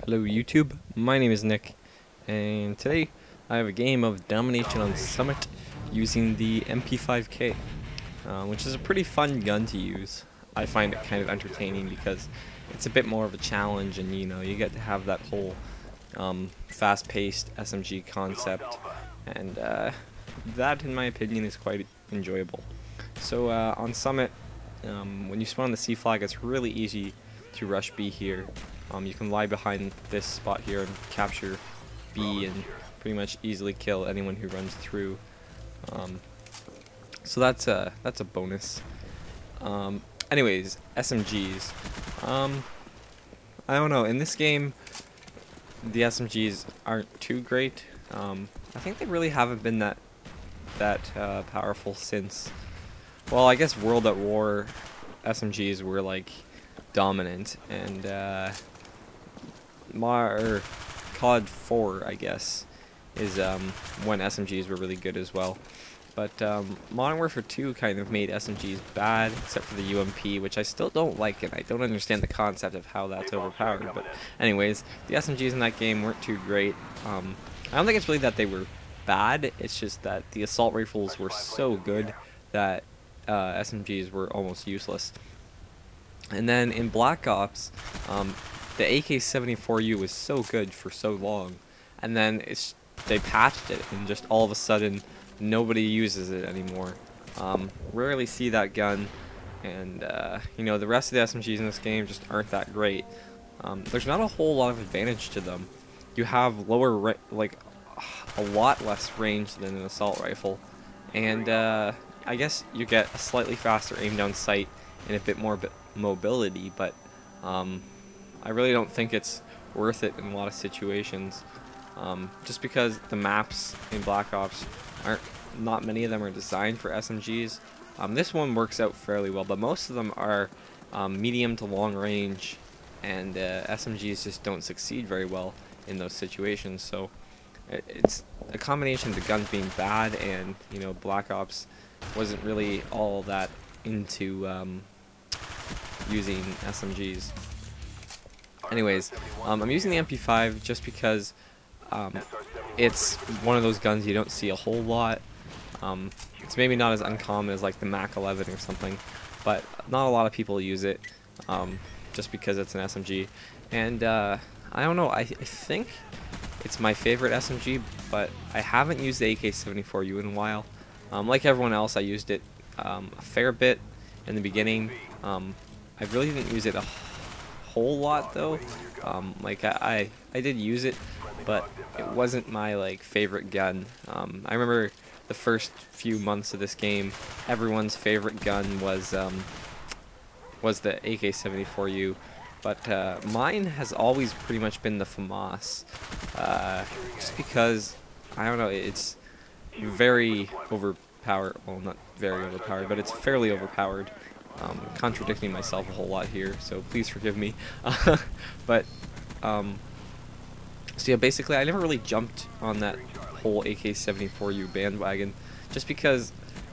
Hello YouTube, my name is Nick, and today I have a game of Domination on Summit using the MP5K, which is a pretty fun gun to use. I find it kind of entertaining because it's a bit more of a challenge, and you get to have that whole fast-paced SMG concept, and that in my opinion is quite enjoyable. So on Summit, when you spawn the C flag, it's really easy to rush B here. You can lie behind this spot here and capture B and pretty much easily kill anyone who runs through. So that's a bonus. Anyways, SMGs. I don't know. In this game, the SMGs aren't too great. I think they really haven't been that powerful since. Well, I guess World at War SMGs were like dominant, and COD 4, I guess, is when SMGs were really good as well. But Modern Warfare 2 kind of made SMGs bad, except for the UMP, which I still don't like, and I don't understand the concept of how that's overpowered. But anyways, the SMGs in that game weren't too great. I don't think it's really that they were bad, it's just that the assault rifles were so good that SMGs were almost useless. And then in Black Ops, the AK-74U was so good for so long, and then they patched it, and just all of a sudden nobody uses it anymore. Rarely see that gun, and the rest of the SMGs in this game just aren't that great. There's not a whole lot of advantage to them. You have lower, a lot less range than an assault rifle, and I guess you get a slightly faster aim down sight and a bit more mobility, but I really don't think it's worth it in a lot of situations, just because the maps in Black Ops not many of them are designed for SMGs. This one works out fairly well, but most of them are medium to long range, and SMGs just don't succeed very well in those situations. So it's a combination of the guns being bad, and Black Ops wasn't really all that into using SMGs. Anyways, I'm using the MP5 just because it's one of those guns you don't see a whole lot. It's maybe not as uncommon as like the Mac 11 or something, but not a lot of people use it just because it's an SMG. And I don't know, I think it's my favorite SMG, but I haven't used the AK-74U in a while. Like everyone else, I used it a fair bit in the beginning. I really didn't use it a whole lot though. I did use it, but it wasn't my favorite gun. I remember the first few months of this game, everyone's favorite gun was the AK-74U, but mine has always pretty much been the FAMAS, just because I don't know, it's very overpowered. Well, not very overpowered, but it's fairly overpowered. Contradicting myself a whole lot here, so please forgive me. But so yeah, basically I never really jumped on that whole AK-74U bandwagon, just because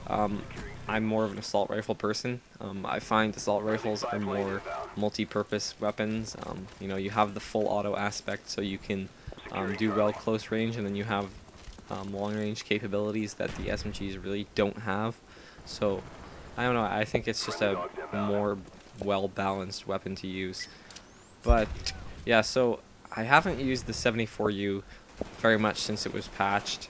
I'm more of an assault rifle person. I find assault rifles are more multi-purpose weapons. You have the full auto aspect, so you can do well close range, and then you have long range capabilities that the SMGs really don't have. So I don't know, I think it's just a more well-balanced weapon to use. But yeah, so I haven't used the 74U very much since it was patched.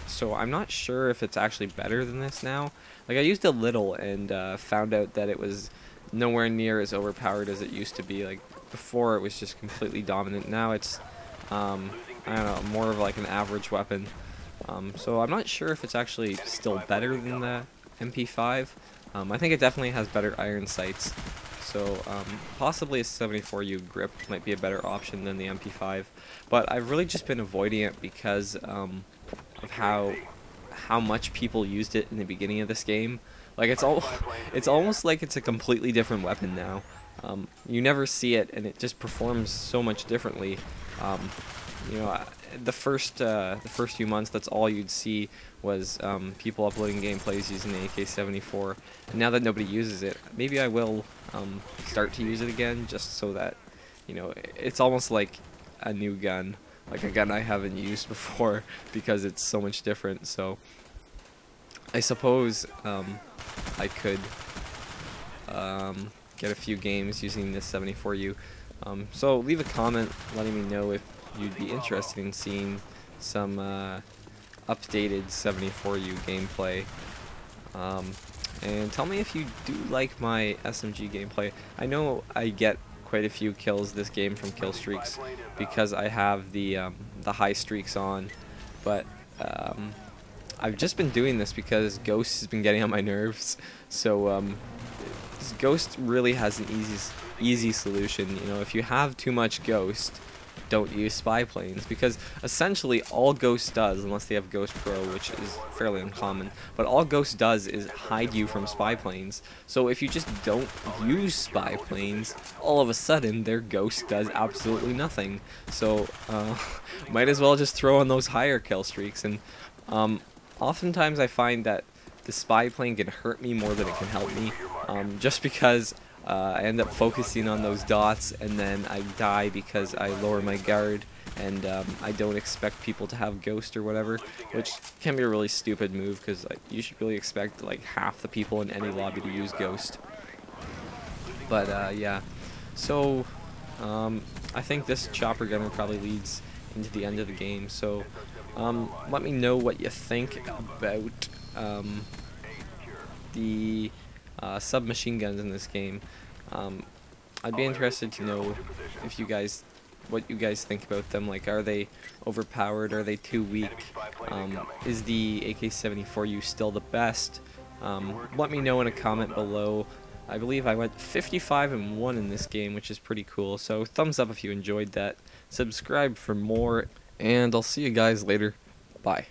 So I'm not sure if it's actually better than this now. I used a little and found out that it was nowhere near as overpowered as it used to be. Before it was just completely dominant. Now it's I don't know, more of an average weapon. So I'm not sure if it's actually still better than the MP5. I think it definitely has better iron sights, so possibly a 74U grip might be a better option than the MP5, but I've really just been avoiding it because of how much people used it in the beginning of this game. It's almost like it's a completely different weapon now. You never see it, and it just performs so much differently. The first few months, that's all you'd see was people uploading gameplays using the AK-74. And now that nobody uses it, maybe I will start to use it again, just so that you know, it's almost like a new gun, like a gun I haven't used before because it's so much different. So I suppose I could get a few games using this 74U. So leave a comment letting me know if you'd be interested in seeing some updated 74U gameplay. And tell me if you do like my SMG gameplay. I know I get quite a few kills this game from kill streaks because I have the high streaks on, but I've just been doing this because Ghost has been getting on my nerves. So this Ghost really has an easy solution. You know, if you have too much Ghost, don't use spy planes, because essentially all Ghost does, unless they have Ghost Pro, which is fairly uncommon, but all Ghost does is hide you from spy planes. So if you just don't use spy planes, all of a sudden their Ghost does absolutely nothing. So might as well just throw on those higher kill streaks. And oftentimes I find that the spy plane can hurt me more than it can help me, just because I end up focusing on those dots and then I die because I lower my guard and I don't expect people to have Ghost or whatever, which can be a really stupid move because you should really expect like half the people in any lobby to use Ghost. But yeah, so I think this chopper gunner probably leads into the end of the game. So let me know what you think about the submachine guns in this game. I'd be interested to know if you guys, what you guys think about them. Like, are they overpowered? Are they too weak? Is the AK-74U still the best? Let me know in a comment below. I believe I went 55-1 in this game, which is pretty cool. So thumbs up if you enjoyed that. Subscribe for more, and I'll see you guys later. Bye.